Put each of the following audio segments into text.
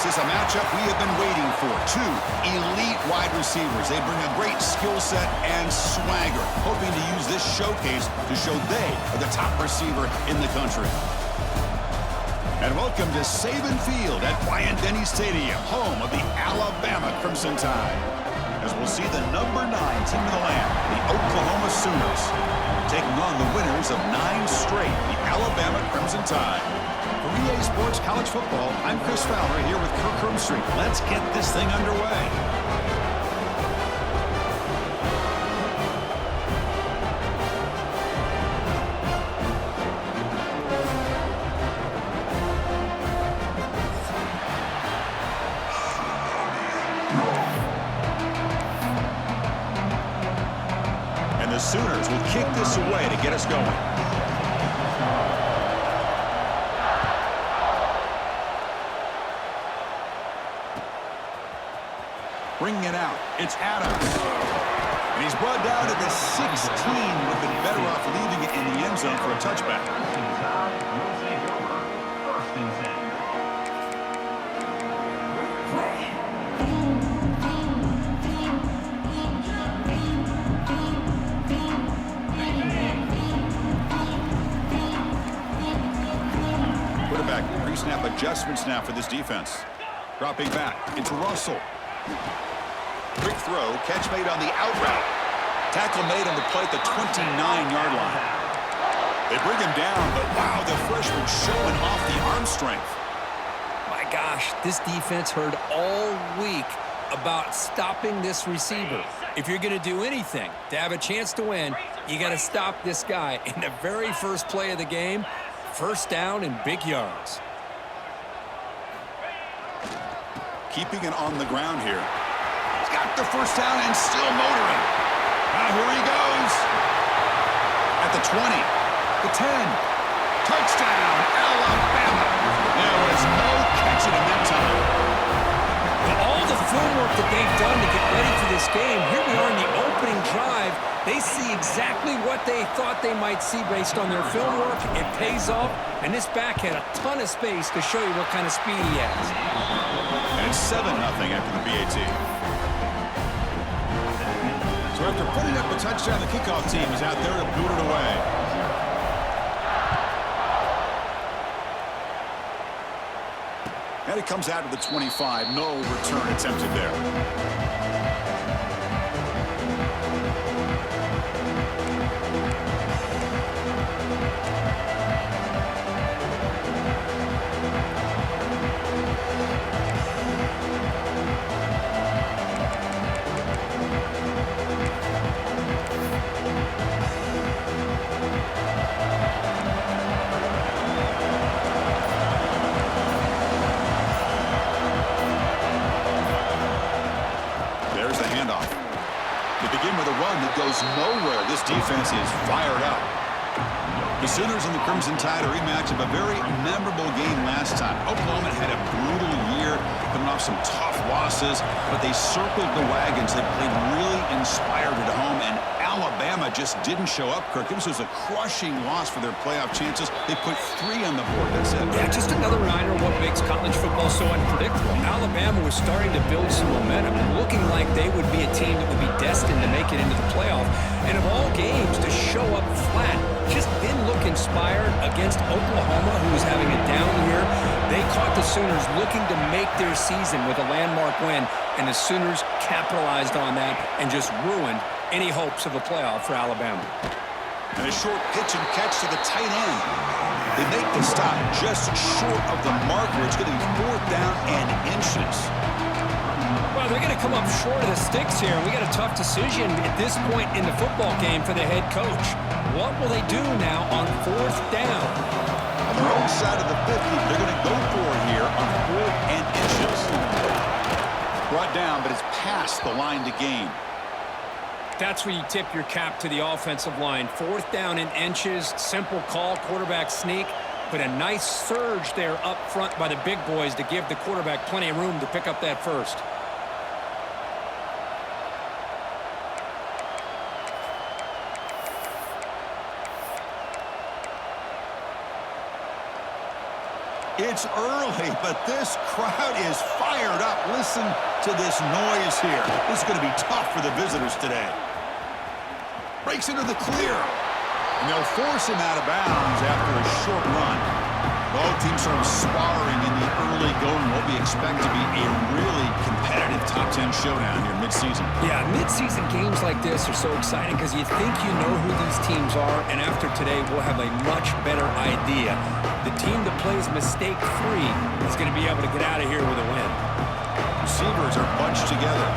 This is a matchup we have been waiting for. Two elite wide receivers. They bring a great skill set and swagger, hoping to use this showcase to show they are the top receiver in the country. And welcome to Saban Field at Bryant-Denny Stadium, home of the Alabama Crimson Tide. As we'll see the number 9 team of the land, the Oklahoma Sooners, taking on the winners of 9 straight, the Alabama Crimson Tide. For EA Sports College Football, I'm Chris Fowler here with Kirk Hermstreet. Let's get this thing underway. And the Sooners will kick this away to get us going. Bringing it out, it's Adams. And he's brought down to the 16. Would have been better off leaving it in the end zone for a touchback. Quarterback pre-snap adjustments now for this defense. Dropping back, it's Russell. Quick throw, catch made on the out route. Tackle made on the play at the 29-yard line. They bring him down, but wow, the freshman showing off the arm strength. My gosh, this defense heard all week about stopping this receiver. If you're going to do anything to have a chance to win, you got to stop this guy. In the very first play of the game, first down and big yards. Keeping it on the ground here. He's got the first down and still motoring. Now here he goes. At the 20, the 10. Touchdown, Alabama. There was no catching him that time. With all the film work that they've done to get ready for this game, here we are in the opening drive. They see exactly what they thought they might see based on their film work. It pays off, and this back had a ton of space to show you what kind of speed he has. And it's 7-0 after the BAT. So after putting up a touchdown, the kickoff team is out there to boot it away. And it comes out to the 25. No return attempted there. Goes nowhere. This defense is fired up. The Sooners and the Crimson Tide, a rematch of a very memorable game last time. Oklahoma had a brutal year, coming off some tough losses, but they circled the wagons. They played really inspired at home, and Alabama just didn't show up, Kirk. This was a crushing loss for their playoff chances. They put 3 on the board. That's it. Yeah, just another reminder of what makes college football so unpredictable. Alabama was starting to build some momentum and looking like they would be a team that would be destined to make it into the playoff. And of all games, to show up flat just didn't look inspired against Oklahoma, who was having a down year. They caught the Sooners looking to make their season with a landmark win, and the Sooners capitalized on that and just ruined any hopes of a playoff for Alabama. And a short pitch and catch to the tight end. They make the stop just short of the marker. It's going to be 4th down and inches. Well, they're going to come up short of the sticks here. We got a tough decision at this point in the football game for the head coach. What will they do now on 4th down? On their own side of the 50, they're going to go for it here on 4th and inches. Brought down, but it's past the line to gain. That's where you tip your cap to the offensive line. 4th down in inches, simple call, quarterback sneak, but a nice surge there up front by the big boys to give the quarterback plenty of room to pick up that first. It's early, but this crowd is fired up. Listen to this noise here. This is going to be tough for the visitors today. Breaks into the clear. And they'll force him out of bounds after a short run. Both teams sort of sparring in the early going, what we expect to be a really competitive top 10 showdown here mid-season. Yeah, mid-season games like this are so exciting because you think you know who these teams are, and after today, we'll have a much better idea. The team that plays mistake-free is going to be able to get out of here with a win. Receivers are bunched together.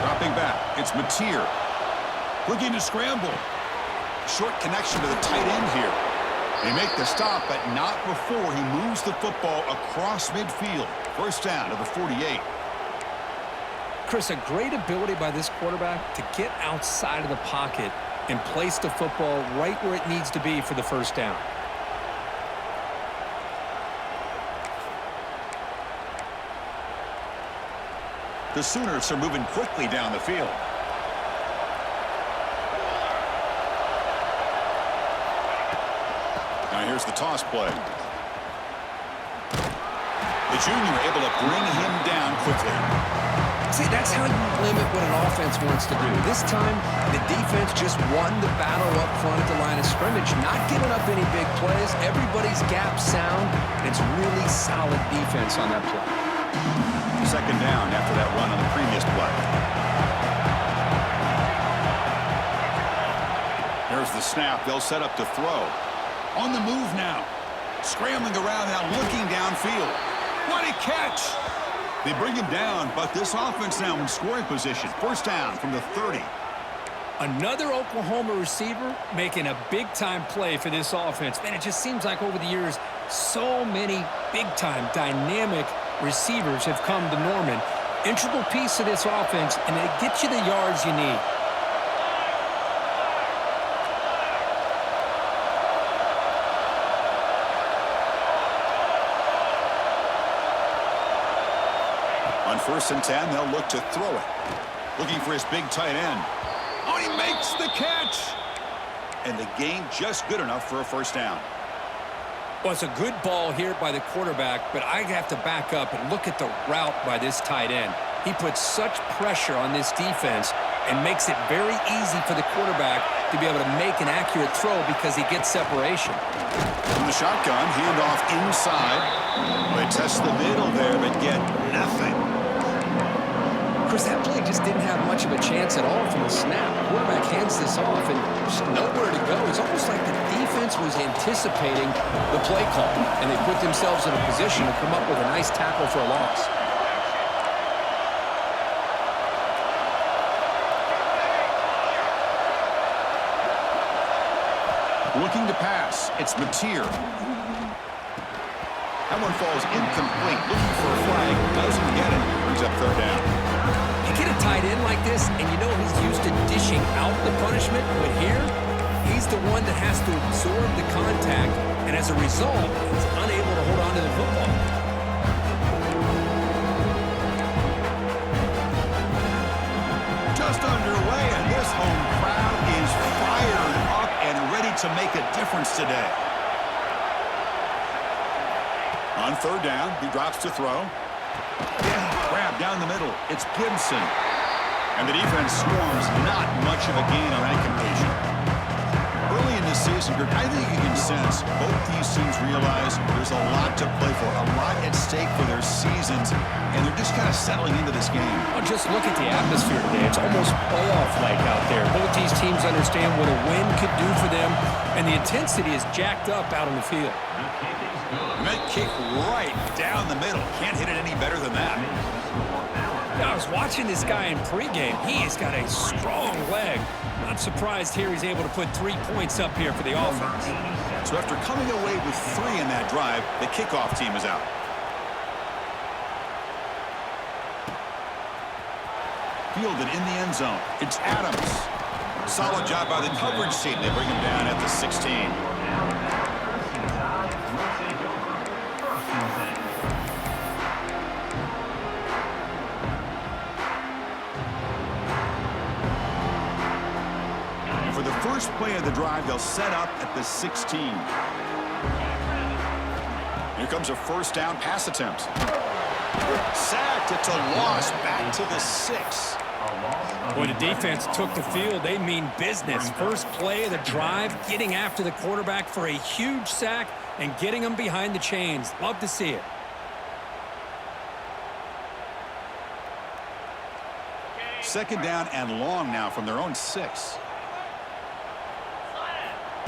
Dropping back, it's Mateer. Looking to scramble. Short connection to the tight end here. They make the stop, but not before he moves the football across midfield. First down to the 48. Chris, a great ability by this quarterback to get outside of the pocket and place the football right where it needs to be for the first down. The Sooners are moving quickly down the field. Now here's the toss play. The junior able to bring him down quickly. See, that's how you limit what an offense wants to do. This time, the defense just won the battle up front at the line of scrimmage, not giving up any big plays. Everybody's gap sound, and it's really solid defense on that play. Second down after that run on the previous play. There's the snap. They'll set up to throw. On the move now. Scrambling around now, looking downfield. What a catch! They bring him down, but this offense now in scoring position. First down from the 30. Another Oklahoma receiver making a big-time play for this offense. Man, it just seems like over the years, so many big-time, dynamic receivers have come to Norman. Integral piece of this offense, and they get you the yards you need. On 1st and 10, they'll look to throw it. Looking for his big tight end. Oh, he makes the catch! And the gain just good enough for a first down. Well, it's a good ball here by the quarterback, but I have to back up and look at the route by this tight end. He puts such pressure on this defense and makes it very easy for the quarterback to be able to make an accurate throw because he gets separation. From the shotgun, handoff inside. They test the middle there, but get nothing. Chris, that play just didn't have much of a chance at all from the snap. The quarterback hands this off and just nowhere to go. It's almost like the defense was anticipating the play call, and they put themselves in a position to come up with a nice tackle for a loss. Looking to pass. It's Mateer. That one falls incomplete. Looking for a flag. Doesn't get it. Brings up third down. You get a tight end like this, and you know he's used to dishing out the punishment, but here, he's the one that has to absorb the contact, and as a result, he's unable to hold on to the football. Just underway, and this home crowd is fired up and ready to make a difference today. On third down, he drops to throw. Grab down the middle. It's Gibson. And the defense swarms. Not much of a gain on that completion. Early in this season, I think you can sense both these teams realize there's a lot to play for, a lot at stake for their seasons, and they're just kind of settling into this game. Well, just look at the atmosphere today. It's almost playoff-like out there. Both these teams understand what a win could do for them, and the intensity is jacked up out on the field. And that kick right down the middle. Can't hit it any better than that. I was watching this guy in pregame. He has got a strong leg. Not surprised here he's able to put 3 points up here for the offense. So after coming away with 3 in that drive, the kickoff team is out. Fielded in the end zone. It's Adams. Solid job by the coverage team. They bring him down at the 16. For the first play of the drive, they'll set up at the 16. comes a first down pass attempt. Sacked. It's a loss. Back to the 6. Boy, the defense took the field. They mean business. First play of the drive, getting after the quarterback for a huge sack and getting him behind the chains. Love to see it. Second down and long now from their own 6.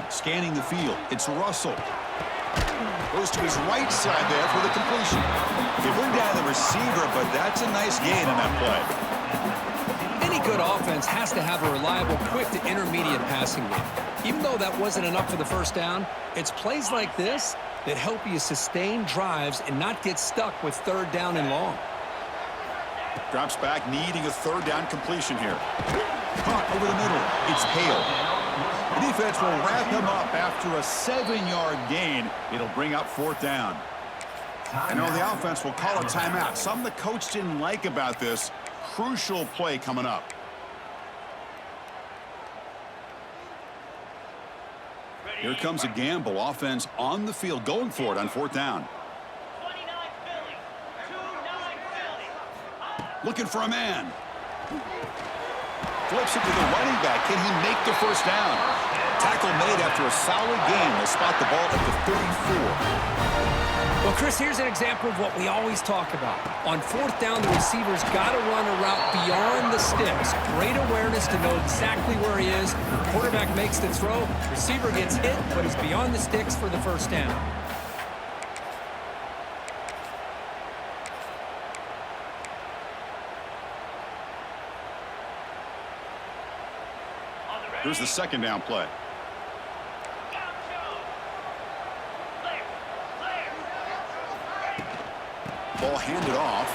Scanning the field. It's Russell. Goes to his right side there for the completion. They bring down the receiver, but that's a nice gain on that play. Any good offense has to have a reliable, quick to intermediate passing game. Even though that wasn't enough for the first down, it's plays like this that help you sustain drives and not get stuck with third down and long. Drops back, needing a third down completion here. Caught over the middle. It's Hale. The defense will wrap him up after a 7-yard gain. It'll bring up fourth down. And now the offense will call a timeout. Something the coach didn't like about this. Crucial play coming up. Here comes a gamble. Offense on the field, going for it on fourth down. Looking for a man. Flips it to the running back. Can he make the first down? Tackle made after a solid gain. They'll spot the ball at the 34. Well, Chris, here's an example of what we always talk about. On fourth down, the receiver's got to run a route beyond the sticks. Great awareness to know exactly where he is. Quarterback makes the throw. Receiver gets hit, but he's beyond the sticks for the first down. Here's the second down play. Ball handed off.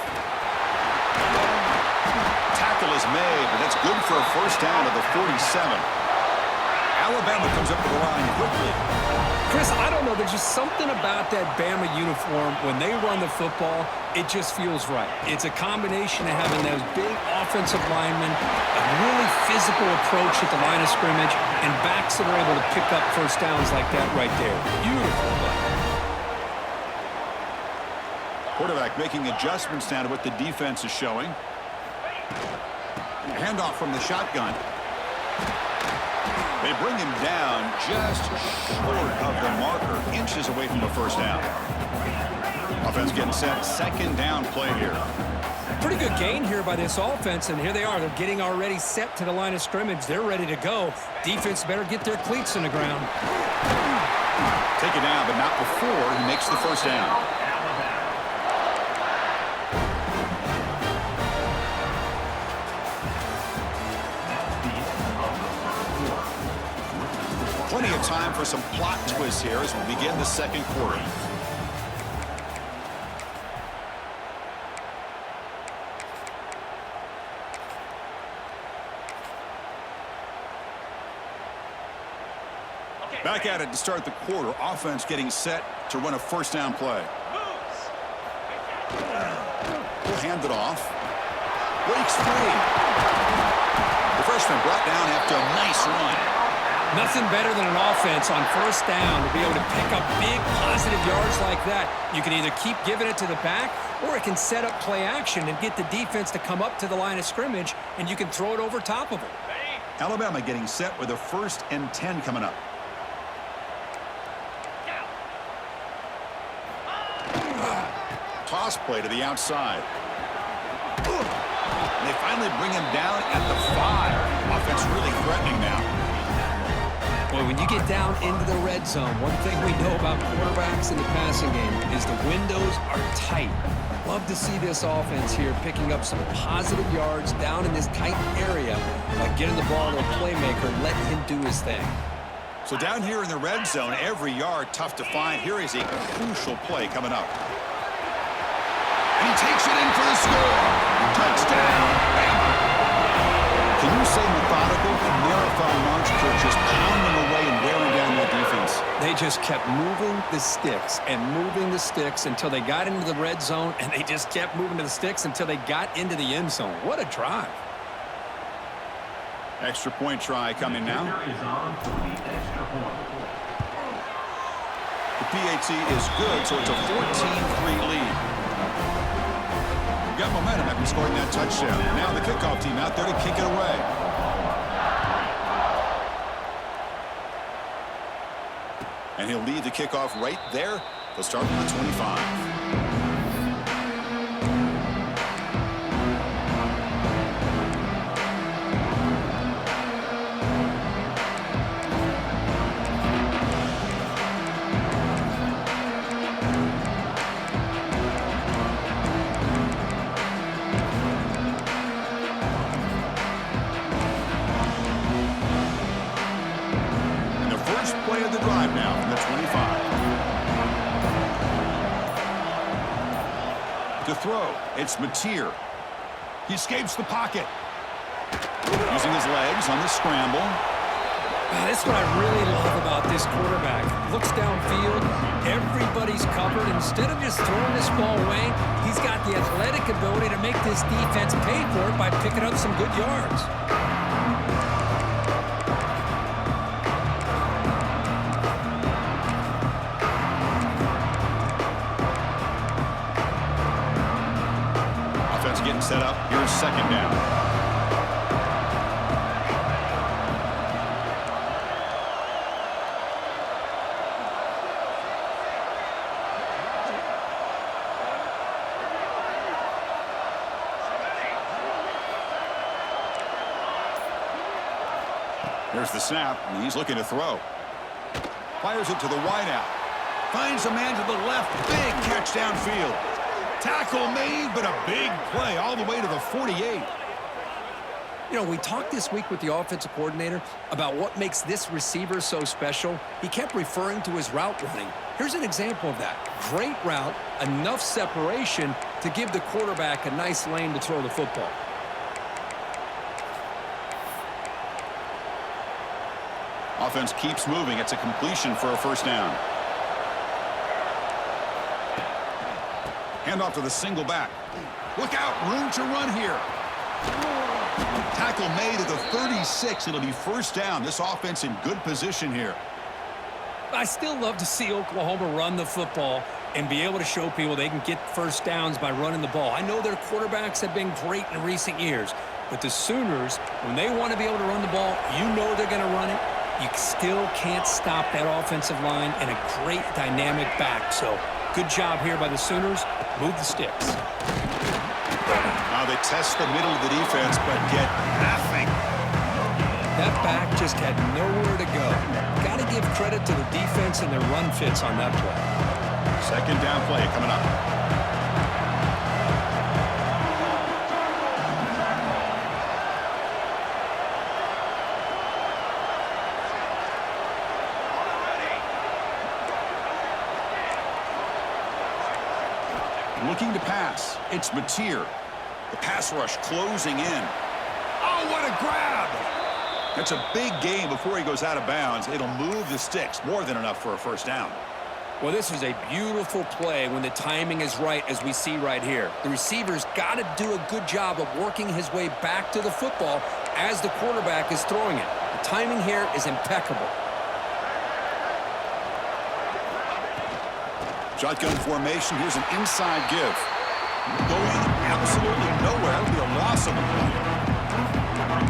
Tackle is made, but that's good for a first down at the 47. Alabama comes up to the line quickly. Chris, I don't know. There's just something about that Bama uniform. When they run the football, it just feels right. It's a combination of having those big offensive linemen, a really physical approach at the line of scrimmage, and backs that are able to pick up first downs like that right there. Beautiful play. Quarterback making adjustments now to what the defense is showing. Handoff from the shotgun. They bring him down just short of the marker, inches away from the first down. Offense getting set, second down play here. Pretty good gain here by this offense, and here they are. They're getting already set to the line of scrimmage. They're ready to go. Defense better get their cleats in the ground. Take it down, but not before he makes the first down. Plenty of time for some plot twists here as we begin the second quarter. Back at it to start the quarter. Offense getting set to run a first down play. We'll hand it off. Breaks free. The freshman brought down after a nice run. Nothing better than an offense on first down to be able to pick up big positive yards like that. You can either keep giving it to the back, or it can set up play action and get the defense to come up to the line of scrimmage, and you can throw it over top of them. Alabama getting set with a 1st and 10 coming up. Toss play to the outside. And they finally bring him down at the 5. Offense really threatening now. Boy, when you get down into the red zone, one thing we know about quarterbacks in the passing game is the windows are tight. Love to see this offense here picking up some positive yards down in this tight area by getting the ball to a playmaker and letting him do his thing. So down here in the red zone, every yard tough to find. Here is a crucial play coming up. And he takes it in for the score. Touchdown, Bama. Can you say methodical? A marathon march for just pounding away and wearing down that defense. They just kept moving the sticks and moving the sticks until they got into the red zone, and they just kept moving to the sticks until they got into the end zone. What a drive. Extra point try coming now. The PAT is good, so it's a 14-3 lead. Got momentum after scoring that touchdown. Now the kickoff team out there to kick it away. And he'll lead the kickoff right there. They'll start from the 25. Play of the drive now from the 25. To throw, it's Mateer. He escapes the pocket. Using his legs on the scramble. That's what I really love about this quarterback. Looks downfield, everybody's covered. Instead of just throwing this ball away, he's got the athletic ability to make this defense pay for it by picking up some good yards. Getting set up. Here's second down. Here's the snap, and he's looking to throw. Fires it to the wideout. Finds a man to the left. Big catch downfield. Tackle made, but a big play all the way to the 48. You know, we talked this week with the offensive coordinator about what makes this receiver so special. He kept referring to his route running. Here's an example of that. Great route, enough separation to give the quarterback a nice lane to throw the football. Offense keeps moving. It's a completion for a first down. Hand off to the single back. Look out, room to run here. Tackle made at the 36. It'll be first down. This offense in good position here. I still love to see Oklahoma run the football and be able to show people they can get first downs by running the ball. I know their quarterbacks have been great in recent years, but the Sooners, when they want to be able to run the ball, you know they're going to run it. You still can't stop that offensive line and a great dynamic back. So good job here by the Sooners. Move the sticks. Now they test the middle of the defense, but get nothing. That back just had nowhere to go. Got to give credit to the defense and their run fits on that play. Second down play coming up. Looking to pass. It's Mateer. The pass rush closing in. Oh, what a grab! That's a big gain before he goes out of bounds. It'll move the sticks. More than enough for a first down. Well, this is a beautiful play when the timing is right, as we see right here. The receiver's got to do a good job of working his way back to the football as the quarterback is throwing it. The timing here is impeccable. Shotgun formation. Here's an inside give. Going absolutely nowhere. It'll be a loss of a play.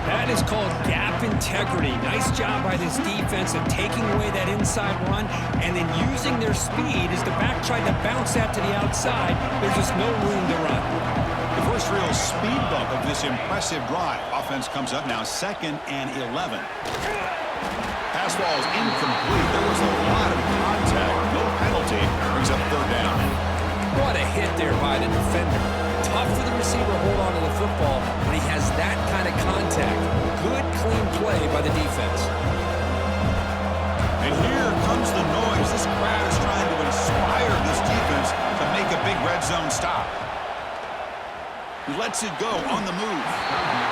That is called gap integrity. Nice job by this defense of taking away that inside run and then using their speed as the back tried to bounce that to the outside. There's just no room to run. The first real speed bump of this impressive drive. Offense comes up now 2nd and 11. Pass ball is incomplete. There was a lot of contact. No penalty. Brings up third down. What a hit there by the defender. Tough for the receiver to hold on to the football when he has that kind of contact. Good, clean play by the defense. And here comes the noise. This crowd is trying to inspire this defense to make a big red zone stop. He lets it go on the move.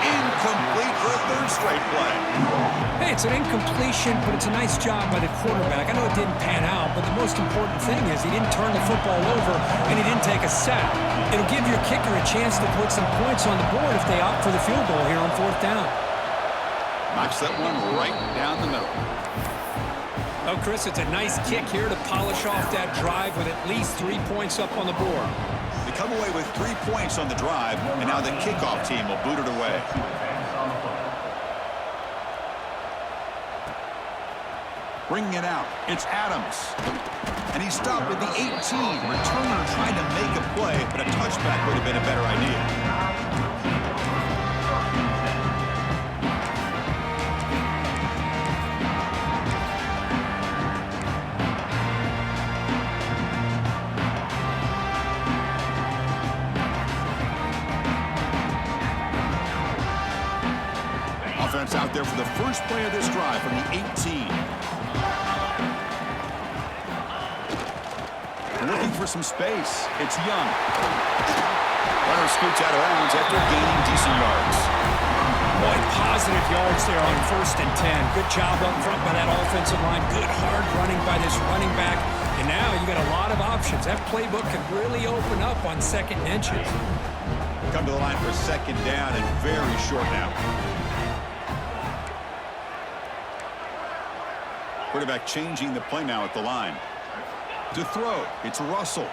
Incomplete for a third straight play. Hey, it's an incompletion, but it's a nice job by the quarterback. I know it didn't pan out, but the most important thing is he didn't turn the football over and he didn't take a sack. It'll give your kicker a chance to put some points on the board if they opt for the field goal here on 4th down. Knocks that one right down the middle. Oh, Chris, it's a nice kick here to polish off that drive with at least 3 points up on the board. They come away with 3 points on the drive, and now the kickoff team will boot it away. Bringing it out, it's Adams. And he's stopped at the 18. Returner trying to make a play, but a touchback would have been a better idea. Offense out there for the first play of this drive from the 18. Looking for some space. It's Young. Runner scoots out of bounds after gaining decent yards. Boy, positive yards there on 1st and 10. Good job up front by that offensive line. Good hard running by this running back. And now you got a lot of options. That playbook could really open up on 2nd and inches. Come to the line for 2nd down and very short now. Quarterback changing the play now at the line. To throw, it's Russell.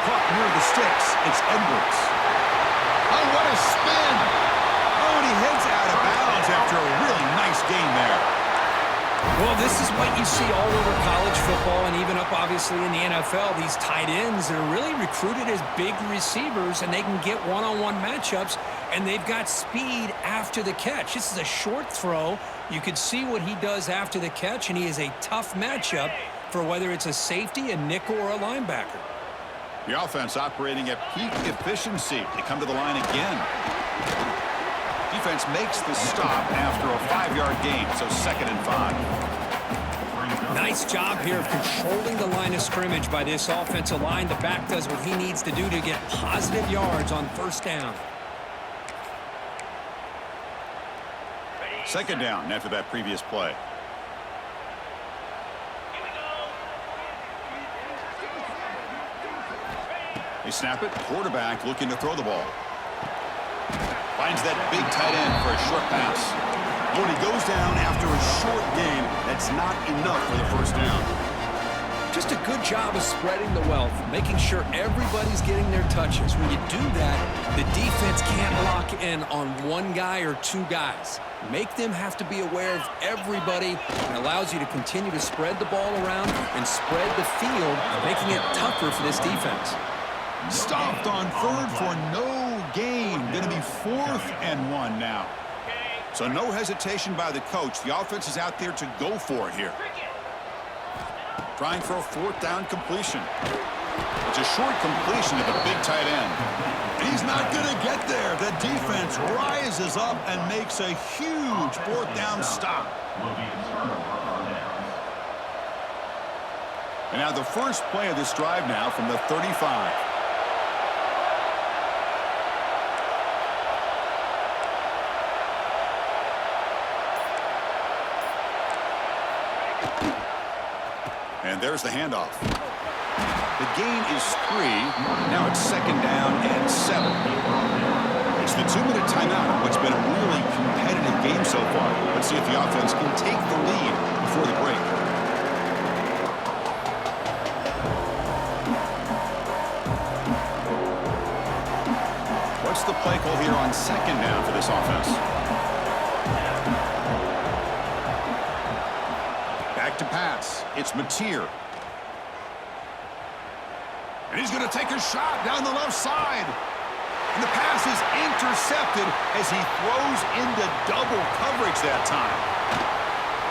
Caught near the sticks, it's Edwards. Oh, what a spin! Oh, and he heads out of bounds after a really nice gain there. Well, this is what you see all over college football and even up, obviously, in the NFL. These tight ends that are really recruited as big receivers, and they can get one-on-one matchups, and they've got speed after the catch. This is a short throw. You could see what he does after the catch, and he is a tough matchup for whether it's a safety, a nickel, or a linebacker. The offense operating at peak efficiency. They come to the line again. Defense makes the stop after a 5-yard gain, so 2nd and 5. Nice job here of controlling the line of scrimmage by this offensive line. The back does what he needs to do to get positive yards on 1st down. 2nd down after that previous play. They snap it. Quarterback looking to throw the ball. Finds that big tight end for a short pass. When he goes down after a short gain, that's not enough for the 1st down. Just a good job of spreading the wealth, making sure everybody's getting their touches. When you do that, the defense can't lock in on one guy or 2 guys. Make them have to be aware of everybody, and allows you to continue to spread the ball around and spread the field, making it tougher for this defense. Stopped on 3rd for no gain. Going to be 4th and 1 now. So no hesitation by the coach. The offense is out there to go for it here. Trying for a 4th down completion. It's a short completion to the big tight end. And he's not going to get there. The defense rises up and makes a huge 4th down stop. And now the first play of this drive now from the 35. And there's the handoff. The gain is 3. Now it's 2nd down and 7. It's the 2-minute timeout of what's been a really competitive game so far. Let's see if the offense can take the lead before the break. What's the play call here on 2nd down for this offense? Back to pass. It's Mateer. And he's going to take a shot down the left side. And the pass is intercepted as he throws into double coverage that time.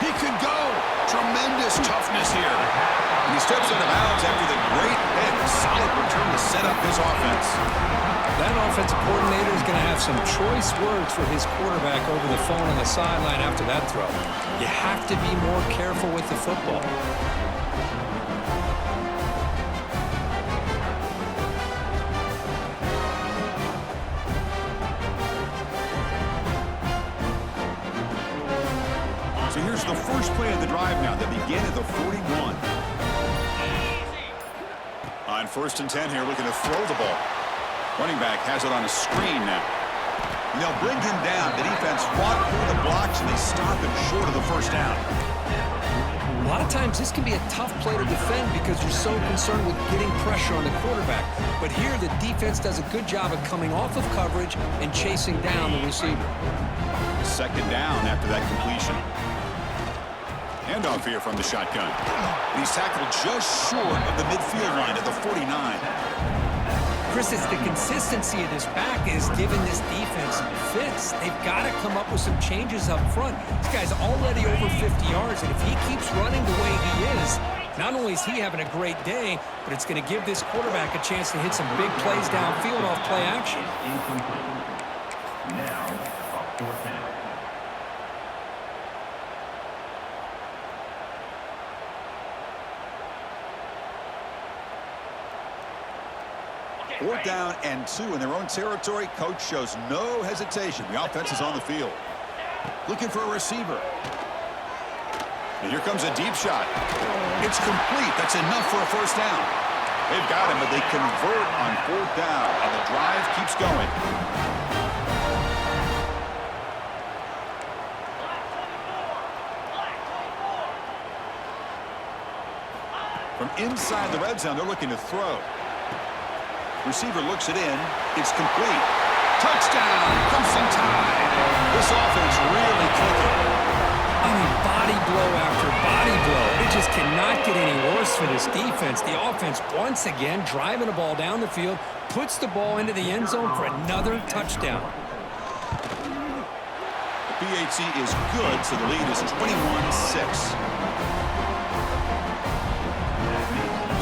He could go. Tremendous toughness here. And he steps out of bounds after the great hit. Solid return to set up his offense. That offensive coordinator is going to have some choice words for his quarterback over the phone on the sideline after that throw. You have to be more careful with the football. So here's the first play of the drive now that began at the 41. On 1st and 10 here, looking to throw the ball. Running back has it on a screen now. And they'll bring him down. The defense fought through the blocks, and they stop him short of the first down. A lot of times this can be a tough play to defend because you're so concerned with getting pressure on the quarterback. But here the defense does a good job of coming off of coverage and chasing down the receiver. Second down after that completion. Handoff here from the shotgun. And he's tackled just short of the midfield line at the 49. Chris, it's the consistency of this back is giving this defense fits. They've got to come up with some changes up front. This guy's already over 50 yards, and if he keeps running the way he is, not only is he having a great day, but it's going to give this quarterback a chance to hit some big plays downfield off play action. Now, fourth down. Fourth down and 2 in their own territory. Coach shows no hesitation. The offense is on the field. Looking for a receiver. And here comes a deep shot. It's complete. That's enough for a first down. They've got him, but they convert on fourth down, and the drive keeps going. From inside the red zone, they're looking to throw. Receiver looks it in. It's complete. Touchdown! Crimson Tide! This offense really clicking. I mean, body blow after body blow. It just cannot get any worse for this defense. The offense, once again, driving the ball down the field, puts the ball into the end zone for another touchdown. The PAT is good, so the lead is 21-6.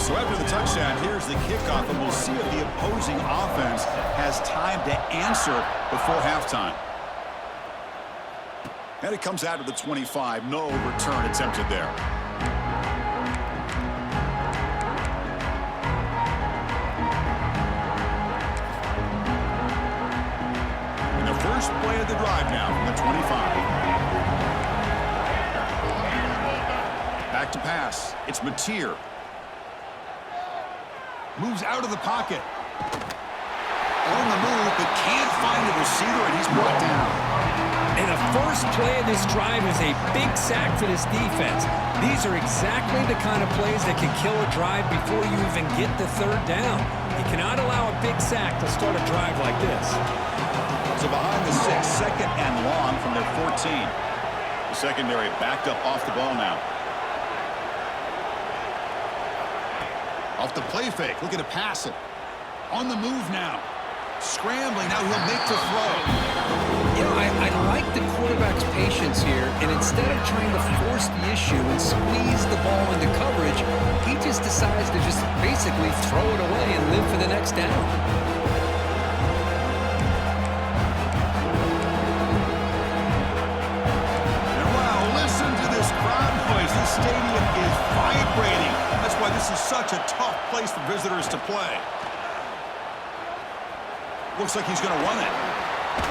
So after the touchdown, here's the kickoff, and we'll see if the opposing offense has time to answer before halftime. And it comes out of the 25. No return attempted there. And the first play of the drive now from the 25. Back to pass. It's Mateer. Moves out of the pocket. On the move, but can't find the receiver, and he's brought down. And the first play of this drive is a big sack for this defense. These are exactly the kind of plays that can kill a drive before you even get the third down. You cannot allow a big sack to start a drive like this. So behind the 6, second and long from their 14. The secondary backed up off the ball now. Off the play fake, looking to pass it. On the move now. Scrambling, now he'll make the throw. You know, I like the quarterback's patience here, and instead of trying to force the issue and squeeze the ball into coverage, he just decides to just basically throw it away and live for the next down. And wow, listen to this crowd noise. This stadium is vibrating. That's why this is such a tough place for visitors to play. Looks like he's going to run it.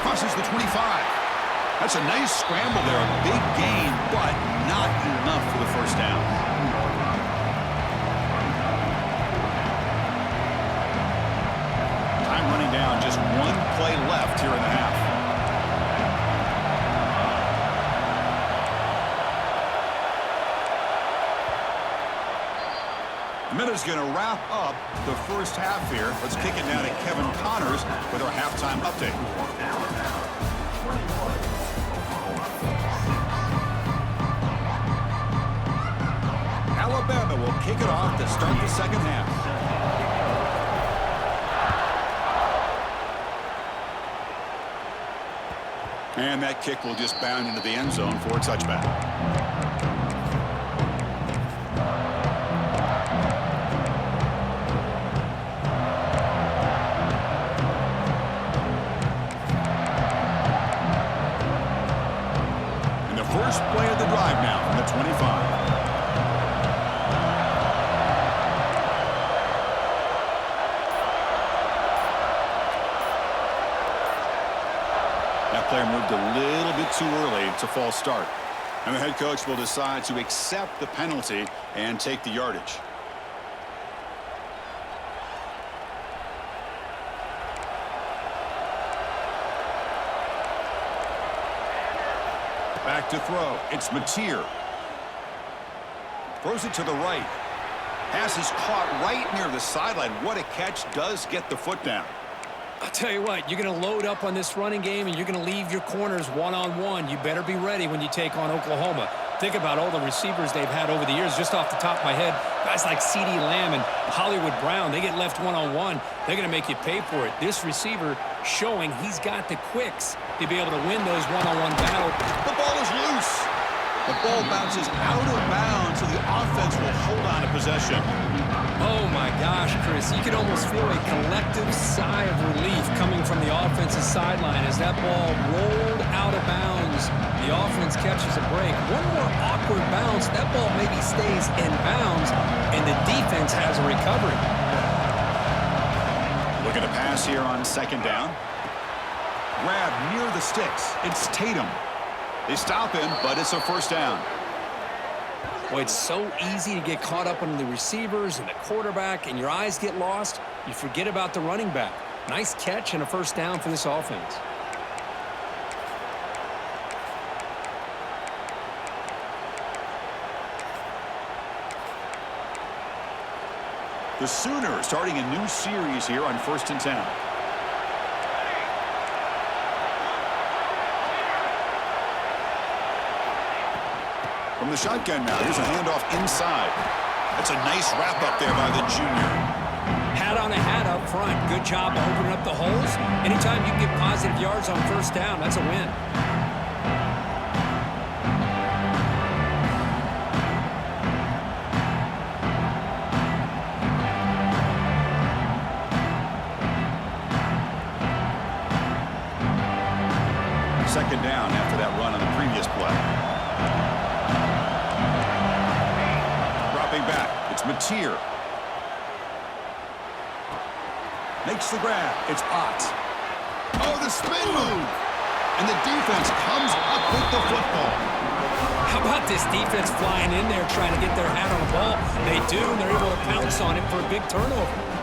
Crosses the 25. That's a nice scramble there. A big gain, but not enough for the first down. Time running down. Just one play left here in the half. Minute's going to wrap up the first half here. Let's kick it down to Kevin Connors with our halftime update. Alabama will kick it off to start the second half. And that kick will just bound into the end zone for a touchback. First play of the drive now from the 25. That player moved a little bit too early to false start. And the head coach will decide to accept the penalty and take the yardage. Back to throw. It's Mateer. Throws it to the right. Pass is caught right near the sideline. What a catch. Does get the foot down. I'll tell you what, you're going to load up on this running game and you're going to leave your corners one-on-one. You better be ready when you take on Oklahoma. Think about all the receivers they've had over the years. Just off the top of my head, guys like CeeDee Lamb and Hollywood Brown, they get left one-on-one. They're going to make you pay for it. This receiver showing he's got the quicks to be able to win those one-on-one battles. The ball is loose. The ball bounces out of bounds, so the offense will hold on to possession. Oh, my gosh, Chris. You can almost feel a collective sigh of relief coming from the offensive sideline as that ball rolled out of bounds. The offense catches a break. One more awkward bounce. That ball maybe stays in bounds, and the defense has a recovery. Looking to pass here on second down. Grab near the sticks. It's Tatum. They stop him, but it's a first down. Well, it's so easy to get caught up on the receivers and the quarterback, and your eyes get lost. You forget about the running back. Nice catch and a first down for this offense. The Sooners starting a new series here on 1st and 10. From the shotgun now, here's a handoff inside. That's a nice wrap up there by the junior. Hat on a hat up front. Good job of opening up the holes. Anytime you can get positive yards on first down, that's a win. Second down after that run on the previous play. Dropping back, it's Mateer. Makes the grab, it's Ott. Oh, the spin move! And the defense comes up with the football. How about this defense flying in there trying to get their hat on the ball? They do, and they're able to pounce on it for a big turnover.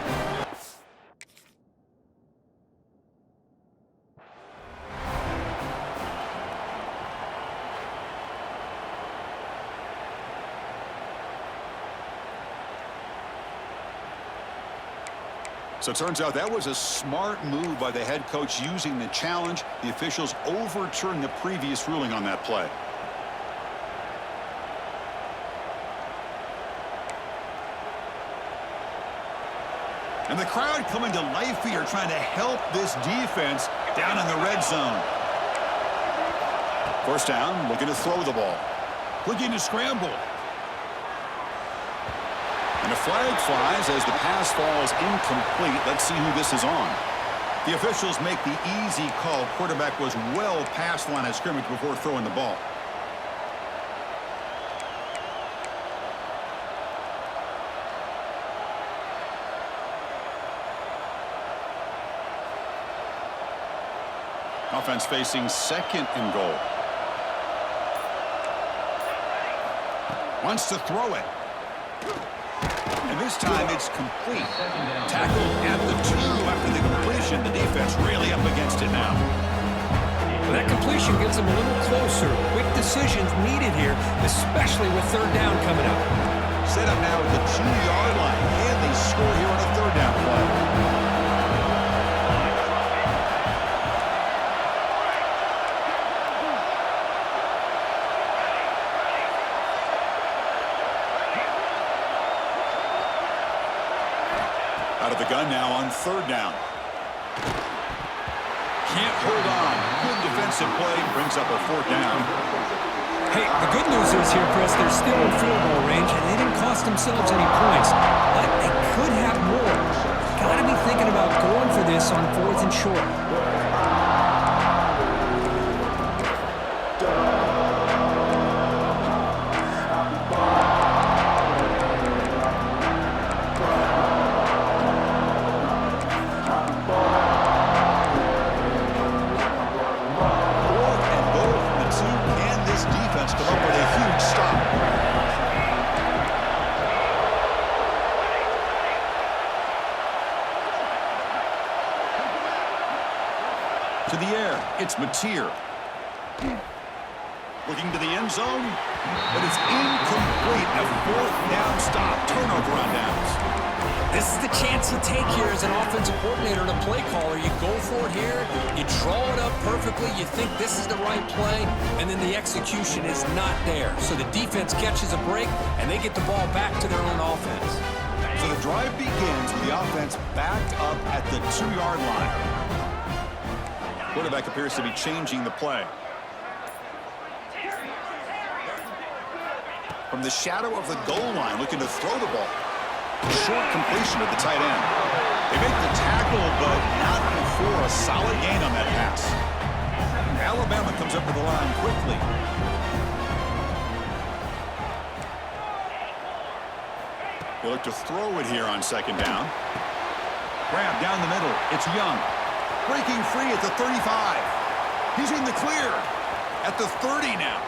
So it turns out that was a smart move by the head coach using the challenge. The officials overturned the previous ruling on that play. And the crowd coming to life here trying to help this defense down in the red zone. First down, looking to throw the ball. Looking to scramble. And a flag flies as the pass falls incomplete. Let's see who this is on. The officials make the easy call. Quarterback was well past the line of scrimmage before throwing the ball. Offense facing second and goal. Wants to throw it. And this time it's complete. Tackled at the 2 after the completion. The defense really up against it now. Well, that completion gets them a little closer. Quick decisions needed here, especially with third down coming up. Set up now at the 2-yard line. And they score here on a third down play. Out of the gun now on third down. Can't hold on. Good defensive play. Brings up a fourth down. Hey, the good news is here, Chris, they're still in field goal range, and they didn't cost themselves any points. But they could have more. Got to be thinking about going for this on 4th and short. To the air, it's Mateer. Looking to the end zone, but it's incomplete. A fourth down stop. Turnover on downs. This is the chance you take here as an offensive coordinator and a play caller. You go for it here, you draw it up perfectly, you think this is the right play, and then the execution is not there. So the defense catches a break, and they get the ball back to their own offense. So the drive begins with the offense backed up at the 2-yard line. Quarterback appears to be changing the play. From the shadow of the goal line, looking to throw the ball. Short completion at the tight end. They make the tackle, but not before a solid gain on that pass. Alabama comes up to the line quickly. They look to throw it here on second down. Grab down the middle. It's Young. Breaking free at the 35. He's in the clear. At the 30 now.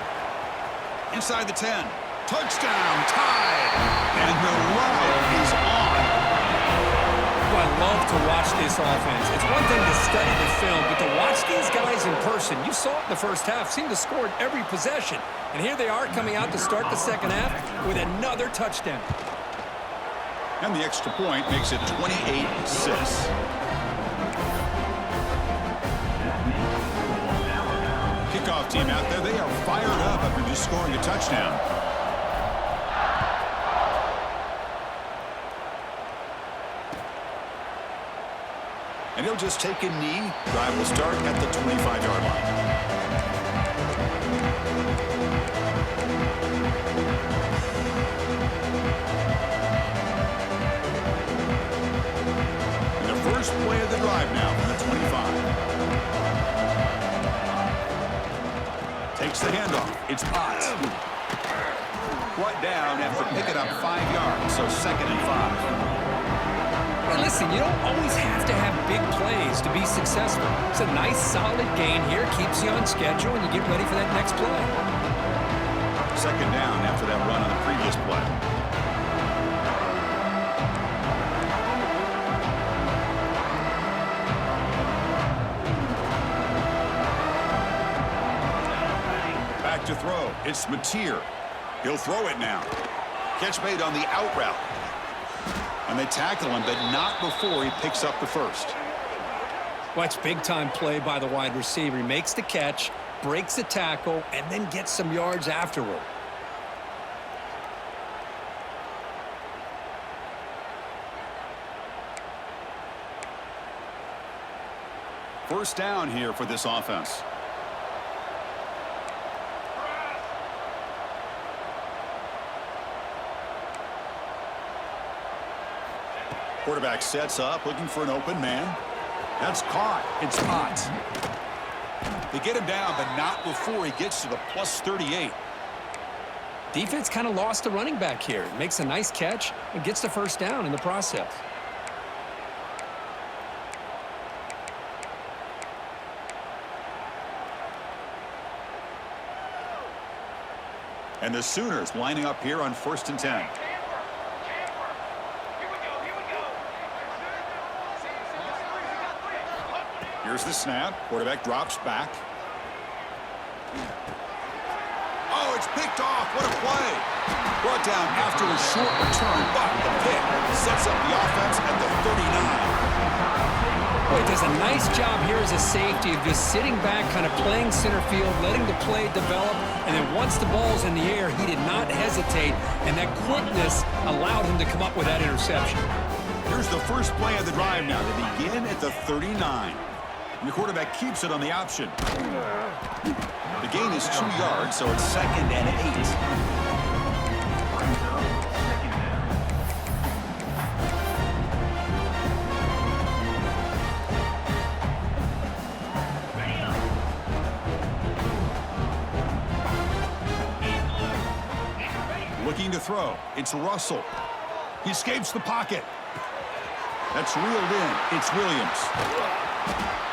Inside the 10. Touchdown, tied. And the ride is on. I love to watch this offense. It's one thing to study the film, but to watch these guys in person, you saw it in the first half, seemed to score in every possession. And here they are coming out to start the second half with another touchdown. And the extra point makes it 28-6. Kickoff team out there, they are fired up after just scoring a touchdown. And he'll just take a knee. Drive will start at the 25-yard line. And the first play of the drive now from the 25. Takes the handoff. It's Potts. Brought down after picking up 5 yards, so 2nd and 5. Hey, listen, you don't always have to have big plays to be successful. It's a nice, solid gain here. Keeps you on schedule, and you get ready for that next play. 2nd down after that run on the previous play. Back to throw. It's Mateer. He'll throw it now. Catch made on the out route. And they tackle him, but not before he picks up the first. Watch big-time play by the wide receiver. He makes the catch, breaks the tackle, and then gets some yards afterward. First down here for this offense. Quarterback sets up, looking for an open man. That's caught. It's Potts. They get him down, but not before he gets to the plus 38. Defense kind of lost the running back here. Makes a nice catch and gets the first down in the process. And the Sooners lining up here on 1st and 10. Here's the snap. Quarterback drops back. Oh, it's picked off. What a play. Brought down after a short return, but the pick sets up the offense at the 39. Boy, does a nice job here as a safety of just sitting back, kind of playing center field, letting the play develop, and then once the ball's in the air, he did not hesitate, and that quickness allowed him to come up with that interception. Here's the first play of the drive now to begin at the 39. And the quarterback keeps it on the option. The gain is 2 yards, so it's 2nd and 8. Looking to throw. It's Russell. He escapes the pocket. That's reeled in. It's Williams.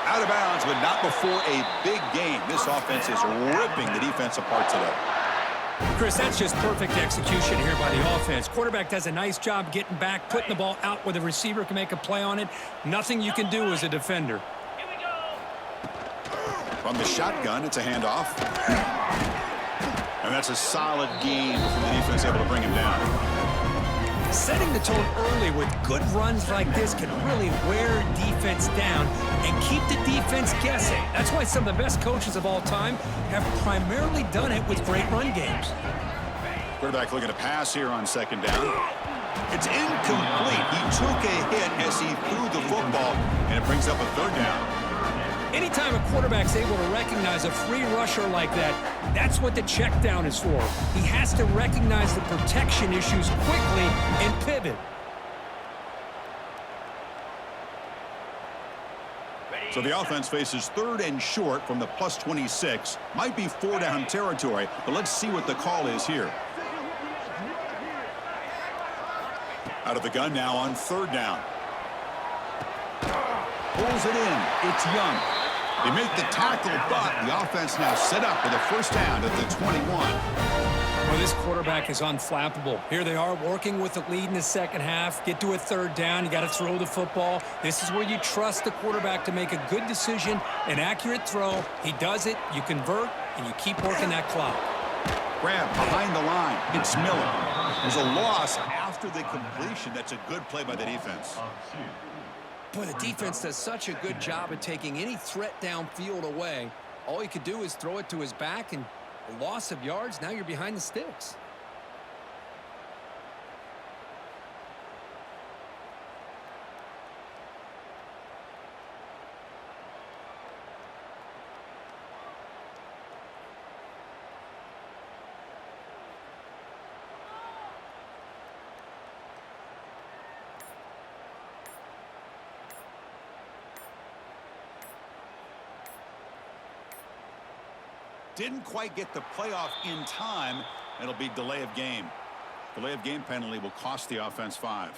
Out of bounds, but not before a big game. This offense is ripping the defense apart today. Chris, that's just perfect execution here by the offense. Quarterback does a nice job getting back, putting the ball out where the receiver can make a play on it. Nothing you can do as a defender. From the shotgun, it's a handoff. And that's a solid game from the defense able to bring him down. Setting the tone early with good runs like this can really wear defense down and keep the defense guessing. That's why some of the best coaches of all time have primarily done it with great run games. Quarterback looking to pass here on second down. It's incomplete. He took a hit as he threw the football, and it brings up a third down. Anytime a quarterback's able to recognize a free rusher like that, that's what the check down is for. He has to recognize the protection issues quickly and pivot. So the offense faces third and short from the +26. Might be four-down territory, but let's see what the call is here. Out of the gun now on third down. Pulls it in. It's Young. They make the tackle, but the offense now set up for the first down at the 21. Well, this quarterback is unflappable. Here they are working with the lead in the second half. Get to a third down. You got to throw the football. This is where you trust the quarterback to make a good decision, an accurate throw. He does it. You convert, and you keep working that clock. Grab behind the line. It's Miller. There's a loss after the completion. That's a good play by the defense. Boy, the defense does such a good job at taking any threat downfield away. All you could do is throw it to his back, and a loss of yards, now you're behind the sticks. Didn't quite get the playoff in time. It'll be delay of game. Delay of game penalty will cost the offense 5.